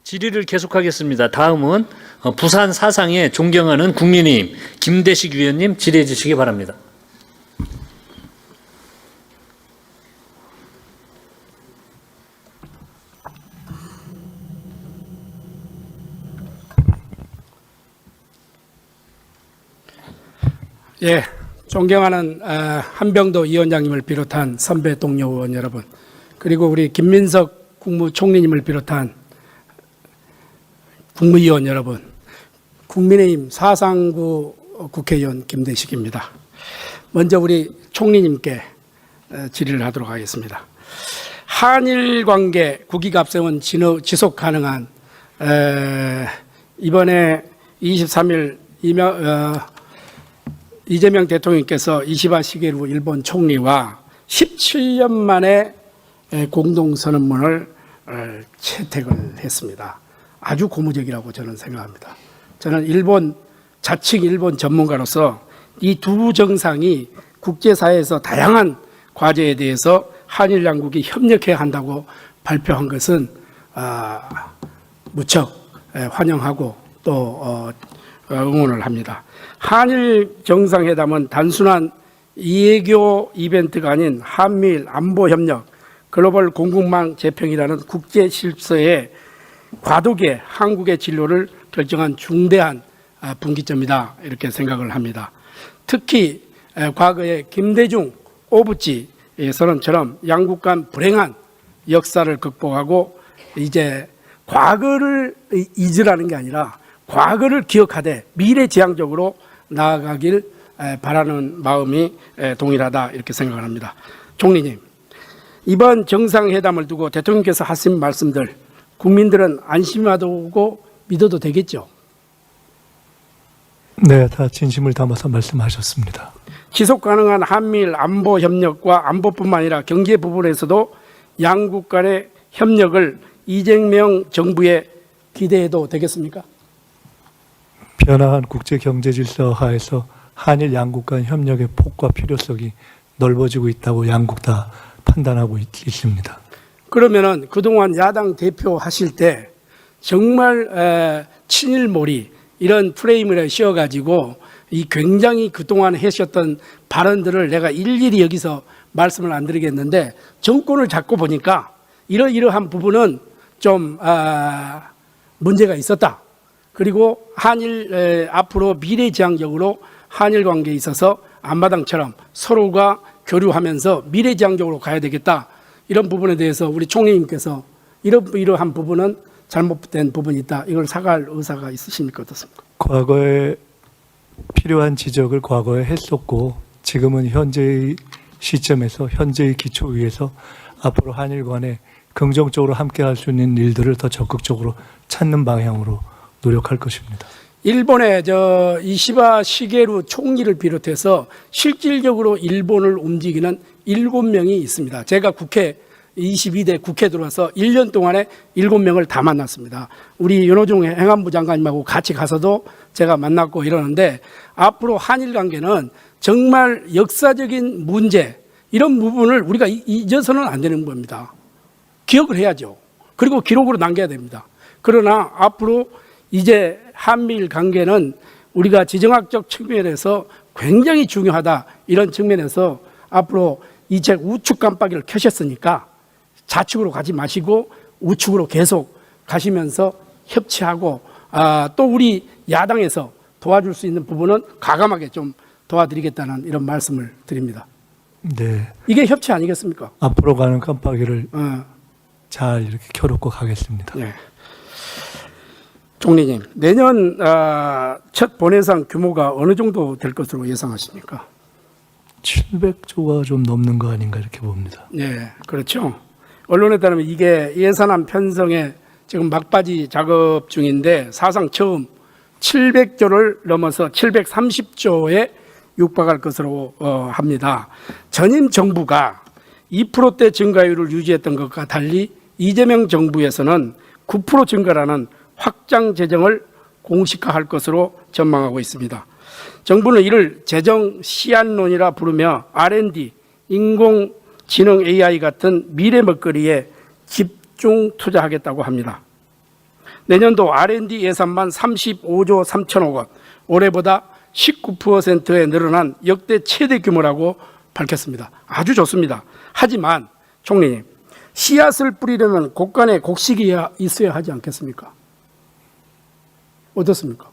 질의를 계속하겠습니다. 다음은 부산 사상에 존경하는 국민의힘 김대식 위원님 질의해 주시기 바랍니다. 예, 존경하는 한병도 위원장님을 비롯한 선배 동료 의원 여러분, 그리고 우리 김민석 국무총리님을 비롯한 국무위원 여러분, 국민의힘 사상구 국회의원 김대식입니다. 먼저 우리 총리님께 질의를 하도록 하겠습니다. 한일 관계 국익 앞세운 지속 가능한 이번에 23일 이재명 대통령께서 이시바 시게루 일본 총리와 17년 만에 공동선언문을 채택을 했습니다. 아주 고무적이라고 저는 생각합니다. 저는 자칭 일본 전문가로서 이 두 정상이 국제사회에서 다양한 과제에 대해서 한일 양국이 협력해야 한다고 발표한 것은 무척 환영하고 또 응원을 합니다. 한일 정상회담은 단순한 이해교 이벤트가 아닌 한미일 안보협력, 글로벌 공급망 재평이라는 국제 질서의 과도기에 한국의 진로를 결정한 중대한 분기점이다, 이렇게 생각을 합니다. 특히 과거에 김대중 오부지 선언처럼 양국 간 불행한 역사를 극복하고 이제 과거를 잊으라는 게 아니라 과거를 기억하되 미래지향적으로 나아가길 바라는 마음이 동일하다, 이렇게 생각을 합니다. 총리님, 이번 정상회담을 두고 대통령께서 하신 말씀들 국민들은 안심하고 믿어도 되겠죠? 네, 다 진심을 담아서 말씀하셨습니다. 지속 가능한 한미일 안보 협력과 안보뿐만 아니라 경제 부분에서도 양국 간의 협력을 이재명 정부에 기대해도 되겠습니까? 변화한 국제 경제 질서 하에서 한일 양국 간 협력의 폭과 필요성이 넓어지고 있다고 양국 다 판단하고 있습니다. 그러면은 그동안 야당 대표 하실 때 정말 친일몰이 이런 프레임을 씌워가지고 이 굉장히 그동안 하셨던 발언들을 내가 일일이 여기서 말씀을 안 드리겠는데, 정권을 잡고 보니까 이러한 부분은 좀 문제가 있었다. 그리고 한일 앞으로 미래지향적으로 한일 관계에 있어서 앞마당처럼 서로가 교류하면서 미래지향적으로 가야 되겠다. 이런 부분에 대해서 우리 총리님께서 이러한 부분은 잘못된 부분이 있다, 이걸 사과할 의사가 있으십니까? 어떻습니까? 과거에 필요한 지적을 과거에 했었고, 지금은 현재의 시점에서 현재의 기초 위에서 앞으로 한일 간에 긍정적으로 함께할 수 있는 일들을 더 적극적으로 찾는 방향으로 노력할 것입니다. 일본의 이시바 시게루 총리를 비롯해서 실질적으로 일본을 움직이는 7명이 있습니다. 제가 22대 국회 들어와서 1년 동안에 7명을 다 만났습니다. 우리 윤호중 행안부 장관님하고 같이 가서도 제가 만났고 이러는데, 앞으로 한일 관계는 정말 역사적인 문제, 이런 부분을 우리가 잊어서는 안 되는 겁니다. 기억을 해야죠. 그리고 기록으로 남겨야 됩니다. 그러나 앞으로 이제 한미일 관계는 우리가 지정학적 측면에서 굉장히 중요하다, 이런 측면에서 앞으로 이제 우측 깜빡이를 켜셨으니까 좌측으로 가지 마시고 우측으로 계속 가시면서 협치하고, 또 우리 야당에서 도와줄 수 있는 부분은 과감하게 좀 도와드리겠다는 이런 말씀을 드립니다. 네. 이게 협치 아니겠습니까? 앞으로 가는 깜빡이를 잘 이렇게 켜놓고 가겠습니다. 네. 총리님, 내년 첫 본예산 규모가 어느 정도 될 것으로 예상하십니까? 700조가 좀 넘는 거 아닌가 이렇게 봅니다. 네, 그렇죠. 언론에 따르면 이게 예산안 편성에 지금 막바지 작업 중인데, 사상 처음 700조를 넘어서 730조에 육박할 것으로 합니다. 전임 정부가 2%대 증가율을 유지했던 것과 달리 이재명 정부에서는 9% 증가라는 확장 재정을 공식화할 것으로 전망하고 있습니다. 정부는 이를 재정 시한론이라 부르며 R&D, 인공지능 AI 같은 미래 먹거리에 집중 투자하겠다고 합니다. 내년도 R&D 예산만 35조 3천억 원, 올해보다 19%에 늘어난 역대 최대 규모라고 밝혔습니다. 아주 좋습니다. 하지만 총리님, 씨앗을 뿌리려면 곳간에 곡식이 있어야 하지 않겠습니까? 어떻습니까?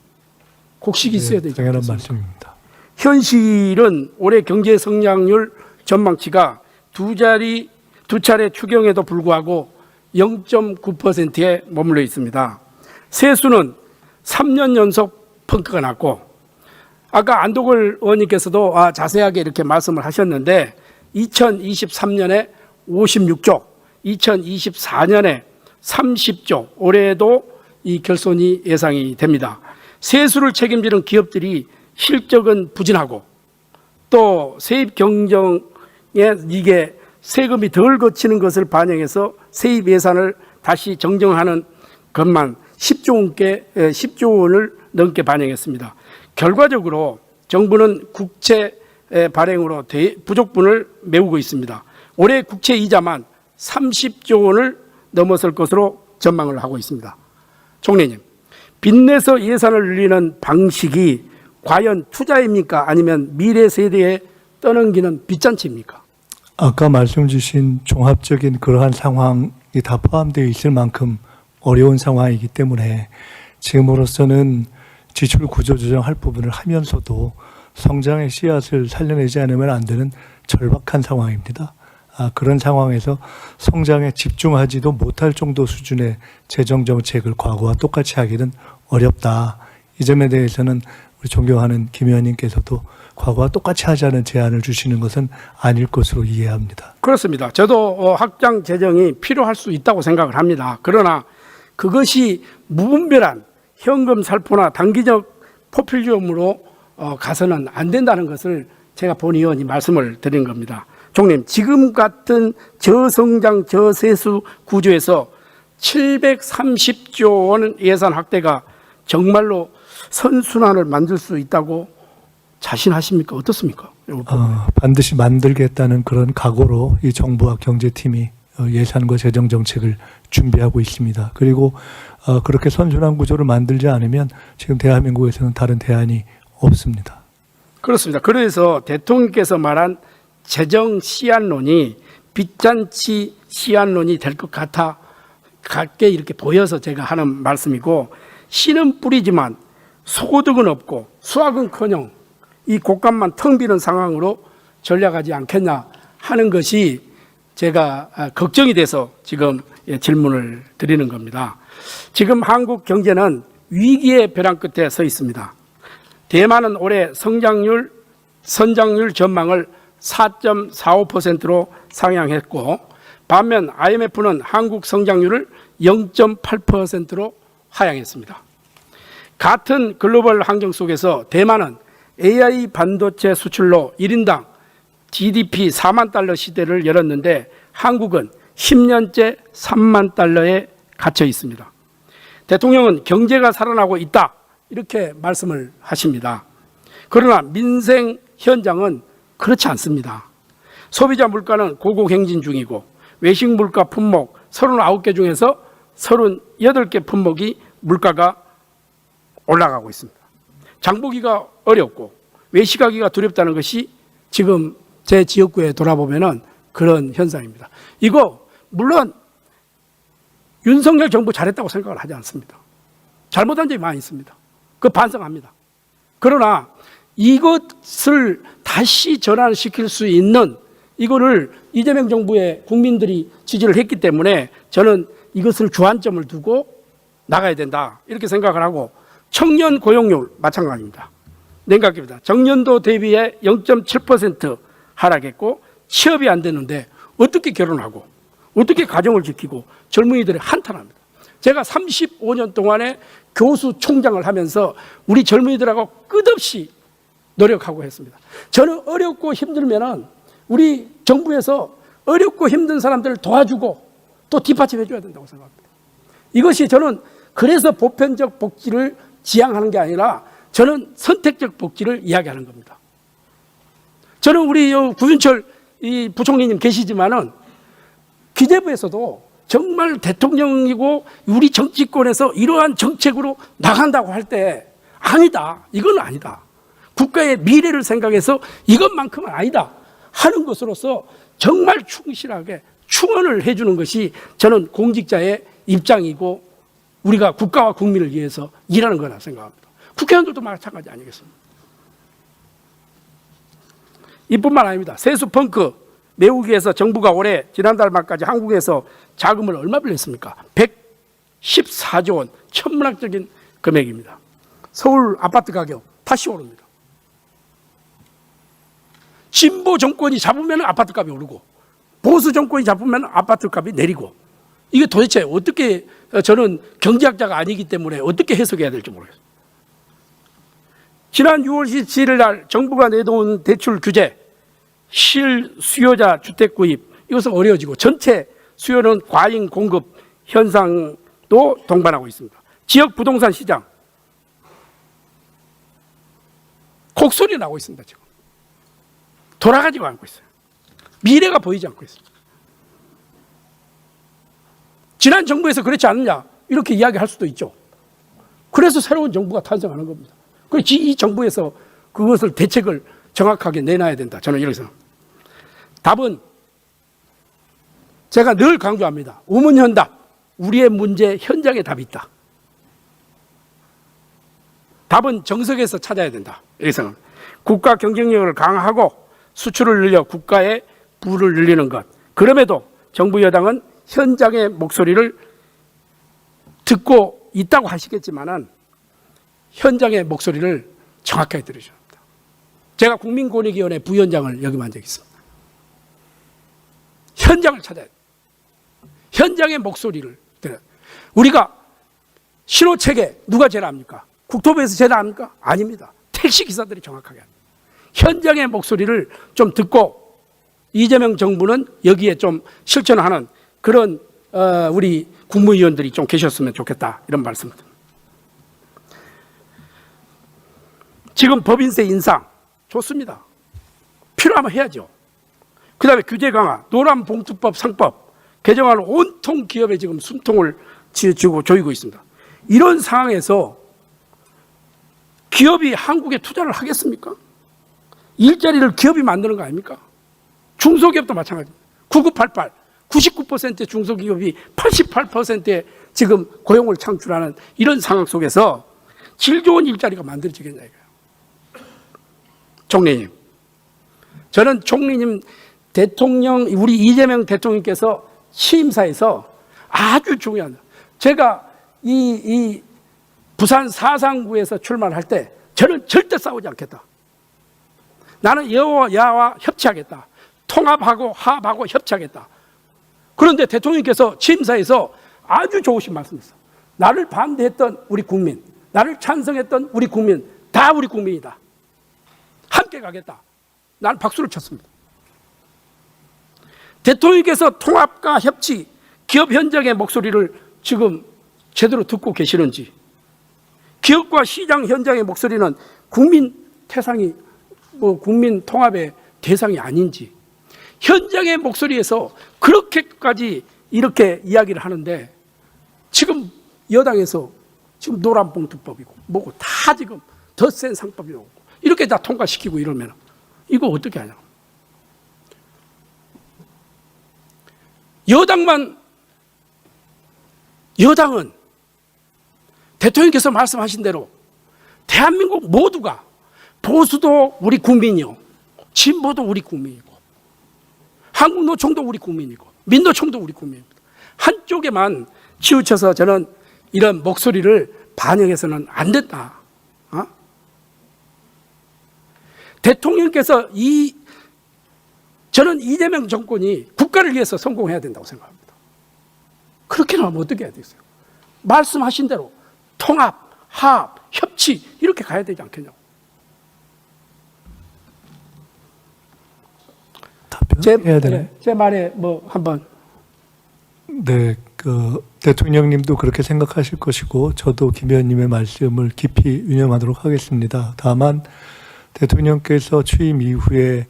곡식이 있어야 되지 당연한 않겠습니까? 말씀입니다. 현실은 올해 경제 성장률 전망치가 두 차례 추경에도 불구하고 0.9%에 머물러 있습니다. 세수는 3년 연속 펑크가 났고, 아까 안도걸 의원님께서도 자세하게 이렇게 말씀을 하셨는데 2023년에 56조, 2024년에 30조, 올해도 이 결손이 예상이 됩니다. 세수를 책임지는 기업들이 실적은 부진하고 또 세입 경정에 이게 세금이 덜 거치는 것을 반영해서 세입 예산을 다시 정정하는 것만 10조 원을 넘게 반영했습니다. 결과적으로 정부는 국채 발행으로 부족분을 메우고 있습니다. 올해 국채 이자만 30조 원을 넘어설 것으로 전망을 하고 있습니다. 총리님, 빚내서 예산을 늘리는 방식이 과연 투자입니까? 아니면 미래 세대에 떠넘기는 빚잔치입니까? 아까 말씀 주신 종합적인 그러한 상황이 다 포함되어 있을 만큼 어려운 상황이기 때문에 지금으로서는 지출 구조 조정할 부분을 하면서도 성장의 씨앗을 살려내지 않으면 안 되는 절박한 상황입니다. 그런 상황에서 성장에 집중하지도 못할 정도 수준의 재정 정책을 과거와 똑같이 하기는 어렵다. 이 점에 대해서는 우리 존경하는 김 의원님께서도 과거와 똑같이 하자는 제안을 주시는 것은 아닐 것으로 이해합니다. 그렇습니다. 저도 확장 재정이 필요할 수 있다고 생각을 합니다. 그러나 그것이 무분별한 현금 살포나 단기적 포퓰리즘으로 가서는 안 된다는 것을 제가 본 의원이 말씀을 드린 겁니다. 총리님, 지금 같은 저성장 저세수 구조에서 730조 원 예산 확대가 정말로 선순환을 만들 수 있다고 자신하십니까? 어떻습니까? 반드시 만들겠다는 그런 각오로 이 정부와 경제팀이 예산과 재정 정책을 준비하고 있습니다. 그리고 그렇게 선순환 구조를 만들지 않으면 지금 대한민국에서는 다른 대안이 없습니다. 그렇습니다. 그래서 대통령께서 말한 재정 씨앗론이 빚잔치 씨앗론이 될 것 같게 이렇게 보여서 제가 하는 말씀이고, 씨는 뿌리지만 소득은 없고 수확은커녕 이 곳간만 텅 비는 상황으로 전략하지 않겠냐 하는 것이 제가 걱정이 돼서 지금 질문을 드리는 겁니다. 지금 한국 경제는 위기의 벼랑 끝에 서 있습니다. 대만은 올해 선장률 전망을 4.45%로 상향했고, 반면 IMF는 한국 성장률을 0.8%로 하향했습니다. 같은 글로벌 환경 속에서 대만은 AI 반도체 수출로 1인당 GDP 4만 달러 시대를 열었는데 한국은 10년째 3만 달러에 갇혀 있습니다. 대통령은 경제가 살아나고 있다 이렇게 말씀을 하십니다. 그러나 민생 현장은 그렇지 않습니다. 소비자 물가는 고공행진 중이고 외식 물가 품목 39개 중에서 38개 품목이 물가가 올라가고 있습니다. 장보기가 어렵고 외식하기가 두렵다는 것이 지금 제 지역구에 돌아보면 그런 현상입니다. 이거 물론 윤석열 정부 잘했다고 생각을 하지 않습니다. 잘못한 점이 많이 있습니다. 그 반성합니다. 그러나 이것을 다시 전환시킬 수 있는 이거를 이재명 정부의 국민들이 지지를 했기 때문에 저는 이것을 주안점을 두고 나가야 된다 이렇게 생각을 하고, 청년 고용률 마찬가지입니다. 냉각입니다. 전년도 대비해 0.7% 하락했고 취업이 안 되는데 어떻게 결혼하고 어떻게 가정을 지키고 젊은이들이 한탄합니다. 제가 35년 동안에 교수 총장을 하면서 우리 젊은이들하고 끝없이 노력하고 했습니다. 저는 어렵고 힘들면은 우리 정부에서 어렵고 힘든 사람들을 도와주고 또 뒷받침해 줘야 된다고 생각합니다. 이것이 저는 그래서 보편적 복지를 지향하는 게 아니라 저는 선택적 복지를 이야기하는 겁니다. 저는 우리 구윤철 이 부총리님 계시지만은 기재부에서도 정말 대통령이고 우리 정치권에서 이러한 정책으로 나간다고 할 때 아니다. 이건 아니다. 국가의 미래를 생각해서 이것만큼은 아니다 하는 것으로서 정말 충실하게 충원을 해주는 것이 저는 공직자의 입장이고 우리가 국가와 국민을 위해서 일하는 거라 생각합니다. 국회의원들도 마찬가지 아니겠습니까? 이뿐만 아닙니다. 세수 펑크 메우기 위해서 정부가 올해 지난달 말까지 한국에서 자금을 얼마 빌렸습니까? 114조 원, 천문학적인 금액입니다. 서울 아파트 가격 다시 오릅니다. 진보 정권이 잡으면 아파트 값이 오르고 보수 정권이 잡으면 아파트 값이 내리고, 이게 도대체 어떻게, 저는 경제학자가 아니기 때문에 어떻게 해석해야 될지 모르겠어요. 지난 6월 17일 날 정부가 내놓은 대출 규제, 실수요자 주택 구입, 이것은 어려워지고 전체 수요는 과잉 공급 현상도 동반하고 있습니다. 지역 부동산 시장 곡소리 나고 있습니다. 지금 돌아가지고 않고 있어요. 미래가 보이지 않고 있어요. 지난 정부에서 그렇지 않느냐 이렇게 이야기할 수도 있죠. 그래서 새로운 정부가 탄생하는 겁니다. 그래서 이 정부에서 그것을 대책을 정확하게 내놔야 된다. 저는 이렇게 생각합니다. 답은 제가 늘 강조합니다. 우문현답. 우리의 문제 현장에 답이 있다. 답은 정석에서 찾아야 된다. 이렇게 생각합니다. 국가 경쟁력을 강화하고 수출을 늘려 국가의 부를 늘리는 것. 그럼에도 정부 여당은 현장의 목소리를 듣고 있다고 하시겠지만은 현장의 목소리를 정확하게 들으셔야 합니다. 제가 국민권익위원회 부위원장을 역임한 적이 있습니다. 현장을 찾아야 돼요. 현장의 목소리를 들어야 돼요. 우리가 신호체계 누가 제일 압니까? 국토부에서 제일 압니까? 아닙니다. 택시기사들이 정확하게 합니다. 현장의 목소리를 좀 듣고 이재명 정부는 여기에 좀 실천하는 그런 우리 국무위원들이 좀 계셨으면 좋겠다, 이런 말씀을 드립니다. 지금 법인세 인상 좋습니다. 필요하면 해야죠. 그 다음에 규제 강화, 노란봉투법 상법 개정안 온통 기업에 지금 숨통을 조이고 있습니다. 이런 상황에서 기업이 한국에 투자를 하겠습니까? 일자리를 기업이 만드는 거 아닙니까? 중소기업도 마찬가지입니다. 9988, 99%의 중소기업이 88%의 지금 고용을 창출하는 이런 상황 속에서 질 좋은 일자리가 만들어지겠냐 이거예요. 총리님, 저는 총리님 대통령, 우리 이재명 대통령께서 취임사에서 아주 중요한, 제가 이 부산 사상구에서 출마를 할 때 저는 절대 싸우지 않겠다. 나는 여야와 협치하겠다. 통합하고 화합하고 협치하겠다. 그런데 대통령께서 취임사에서 아주 좋으신 말씀이었어요. 나를 반대했던 우리 국민, 나를 찬성했던 우리 국민, 다 우리 국민이다. 함께 가겠다. 나는 박수를 쳤습니다. 대통령께서 통합과 협치, 기업 현장의 목소리를 지금 제대로 듣고 계시는지, 기업과 시장 현장의 목소리는 국민 대상이, 국민 통합의 대상이 아닌지, 현장의 목소리에서 그렇게까지 이렇게 이야기를 하는데 지금 여당에서 지금 노란봉투법이고 뭐고 다 지금 더 센 상법이 오고 이렇게 다 통과시키고 이러면 이거 어떻게 하냐. 여당은 대통령께서 말씀하신 대로 대한민국 모두가, 보수도 우리 국민이요, 진보도 우리 국민이고, 한국노총도 우리 국민이고, 민노총도 우리 국민입니다. 한쪽에만 치우쳐서 저는 이런 목소리를 반영해서는 안 된다. 대통령께서 저는 이재명 정권이 국가를 위해서 성공해야 된다고 생각합니다. 그렇게 하면 어떻게 해야 되겠어요? 말씀하신 대로 통합, 화합, 협치 이렇게 가야 되지 않겠냐고. 답변해야 되나요? 제 말에 뭐 한번. 네, 대통령님도 그렇게 생각하실 것이고 저도 김 의원님의 말씀을 깊이 유념하도록 하겠습니다. 다만 대통령께서 취임 이후에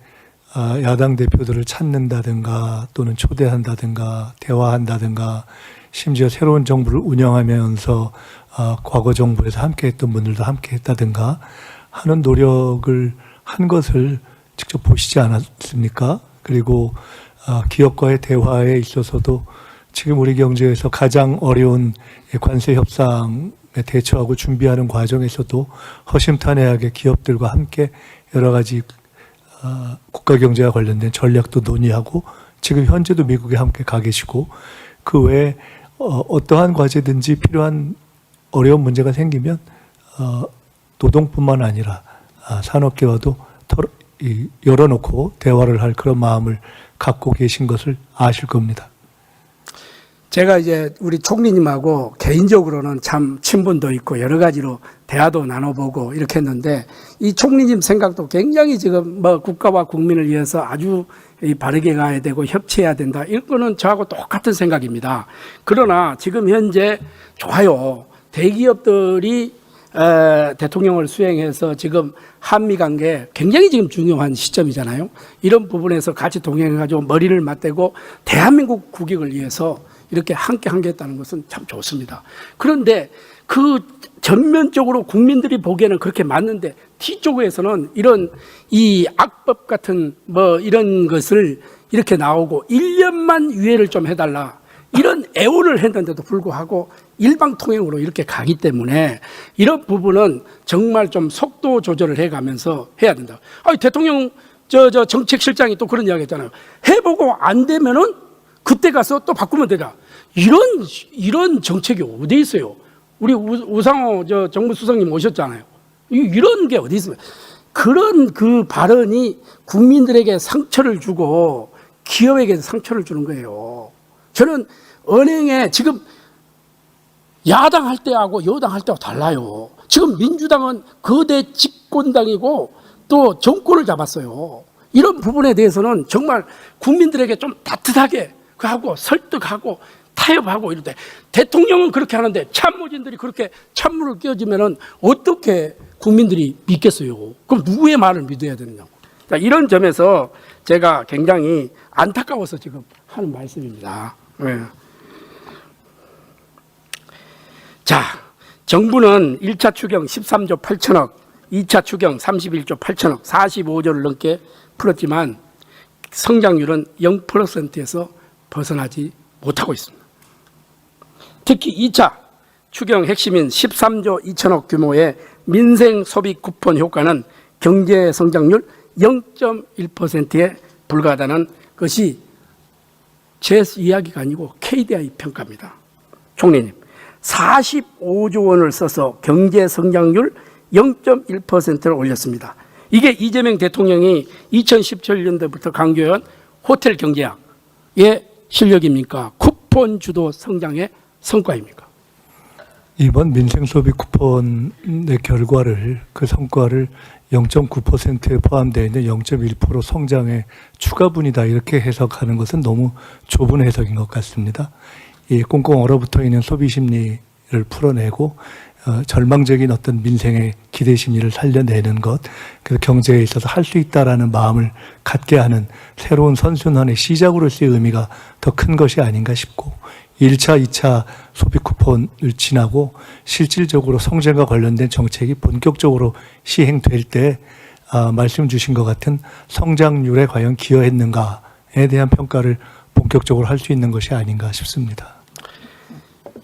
야당 대표들을 찾는다든가 또는 초대한다든가 대화한다든가 심지어 새로운 정부를 운영하면서 과거 정부에서 함께했던 분들도 함께했다든가 하는 노력을 한 것을 직접 보시지 않았습니까? 그리고 기업과의 대화에 있어서도 지금 우리 경제에서 가장 어려운 관세 협상에 대처하고 준비하는 과정에서도 허심탄회하게 기업들과 함께 여러 가지 국가 경제와 관련된 전략도 논의하고 지금 현재도 미국에 함께 가 계시고 그 외에 어떠한 과제든지 필요한 어려운 문제가 생기면 노동뿐만 아니라 산업계와도 열어놓고 대화를 할 그런 마음을 갖고 계신 것을 아실 겁니다. 제가 이제 우리 총리님하고 개인적으로는 참 친분도 있고 여러 가지로 대화도 나눠보고 이렇게 했는데 이 총리님 생각도 굉장히 지금 뭐 국가와 국민을 위해서 아주 바르게 가야 되고 협치해야 된다. 이거는 저하고 똑같은 생각입니다. 그러나 지금 현재 좋아요. 대기업들이 대통령을 수행해서 지금 한미 관계 굉장히 지금 중요한 시점이잖아요. 이런 부분에서 같이 동행해가지고 머리를 맞대고 대한민국 국익을 위해서 이렇게 함께 하겠다는 것은 참 좋습니다. 그런데 그 전면적으로 국민들이 보기에는 그렇게 맞는데 뒤쪽에서는 이런 이 악법 같은 뭐 이런 것을 이렇게 나오고 1년만 유예를 좀 해달라 이런 애원을 했는데도 불구하고 일방통행으로 이렇게 가기 때문에 이런 부분은 정말 좀 속도 조절을 해가면서 해야 된다. 아니 대통령 정책실장이 또 그런 이야기 했잖아요. 해보고 안 되면은 그때 가서 또 바꾸면 되자. 이런 정책이 어디 있어요? 우리 우상호 정무수석님 오셨잖아요. 이런 게 어디 있어요? 그런 그 발언이 국민들에게 상처를 주고 기업에게 상처를 주는 거예요. 저는 은행에 지금 야당 할 때하고 여당 할 때하고 달라요. 지금 민주당은 거대 집권당이고 또 정권을 잡았어요. 이런 부분에 대해서는 정말 국민들에게 좀 따뜻하게 하고 설득하고 타협하고 이럴 때 대통령은 그렇게 하는데 참모진들이 그렇게 찬물을 끼얹으면 어떻게 국민들이 믿겠어요? 그럼 누구의 말을 믿어야 되느냐고. 이런 점에서 제가 굉장히 안타까워서 지금 하는 말씀입니다. 네. 자, 정부는 1차 추경 13조 8천억, 2차 추경 31조 8천억, 45조를 넘게 풀었지만 성장률은 0%에서 벗어나지 못하고 있습니다. 특히 2차 추경 핵심인 13조 2천억 규모의 민생 소비 쿠폰 효과는 경제 성장률 0.1%에 불과하다는 것이 제 이야기가 아니고 KDI 평가입니다. 총리님, 45조 원을 써서 경제 성장률 0.1%를 올렸습니다. 이게 이재명 대통령이 2017년도부터 강조해온 호텔 경제학의 실력입니까? 쿠폰 주도 성장의 성과입니까? 이번 민생소비 쿠폰의 결과를 그 성과를 0.9%에 포함되어 있는 0.1% 성장의 추가분이다 이렇게 해석하는 것은 너무 좁은 해석인 것 같습니다. 이 꽁꽁 얼어붙어 있는 소비 심리를 풀어내고 절망적인 어떤 민생의 기대 심리를 살려내는 것, 그 경제에 있어서 할 수 있다라는 마음을 갖게 하는 새로운 선순환의 시작으로서의 의미가 더 큰 것이 아닌가 싶고 1차, 2차 소비 쿠폰을 지나고 실질적으로 성장과 관련된 정책이 본격적으로 시행될 때 말씀 주신 것 같은 성장률에 과연 기여했는가에 대한 평가를 본격적으로 할 수 있는 것이 아닌가 싶습니다.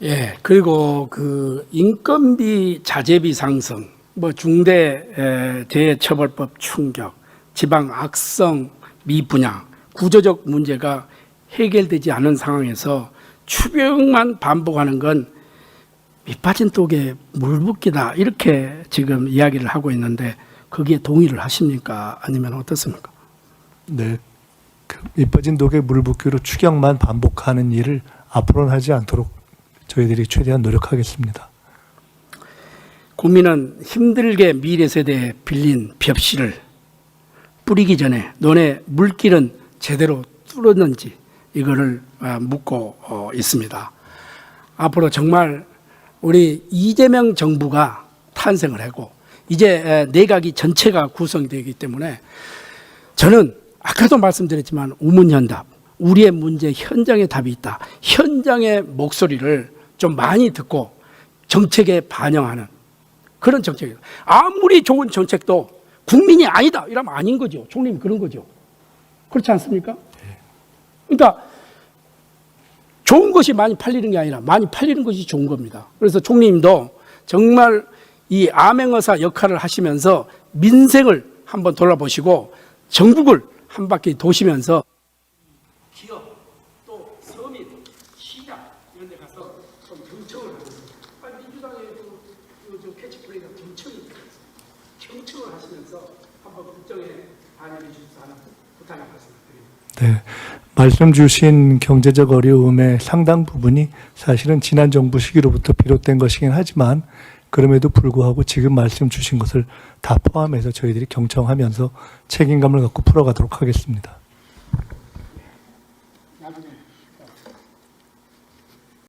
예, 그리고 그 인건비 자재비 상승, 뭐 중대재해처벌법 충격, 지방 악성 미분양, 구조적 문제가 해결되지 않은 상황에서 추경만 반복하는 건 밑빠진 독에 물 붓기다 이렇게 지금 이야기를 하고 있는데 거기에 동의를 하십니까? 아니면 어떻습니까? 네, 그 밑빠진 독에 물 붓기로 추경만 반복하는 일을 앞으로는 하지 않도록 저희들이 최대한 노력하겠습니다. 국민은 힘들게 미래 세대에 빌린 벽실을 뿌리기 전에 논의 물길은 제대로 뚫었는지 이거를 묻고 있습니다. 앞으로 정말 우리 이재명 정부가 탄생을 하고 이제 내각이 전체가 구성되기 때문에 저는 아까도 말씀드렸지만 우문현답, 우리의 문제 현장에 답이 있다. 현장의 목소리를 좀 많이 듣고 정책에 반영하는 그런 정책이에요. 아무리 좋은 정책도 국민이 아니다 이러면 아닌 거죠. 총리님 그런 거죠. 그렇지 않습니까? 그러니까 좋은 것이 많이 팔리는 게 아니라 많이 팔리는 것이 좋은 겁니다. 그래서 총리님도 정말 이 암행어사 역할을 하시면서 민생을 한번 돌아보시고 전국을 한 바퀴 도시면서 기업 또 서민 시장 이런 데 가서 좀 경청을 하면서 민주당의 그 캐치프레이즈가 경청을 하시면서 한번 국정에 반영해 주셔서 하는 부탁을 말씀드립니다. 네, 말씀 주신 경제적 어려움의 상당 부분이 사실은 지난 정부 시기로부터 비롯된 것이긴 하지만 그럼에도 불구하고 지금 말씀 주신 것을 다 포함해서 저희들이 경청하면서 책임감을 갖고 풀어가도록 하겠습니다.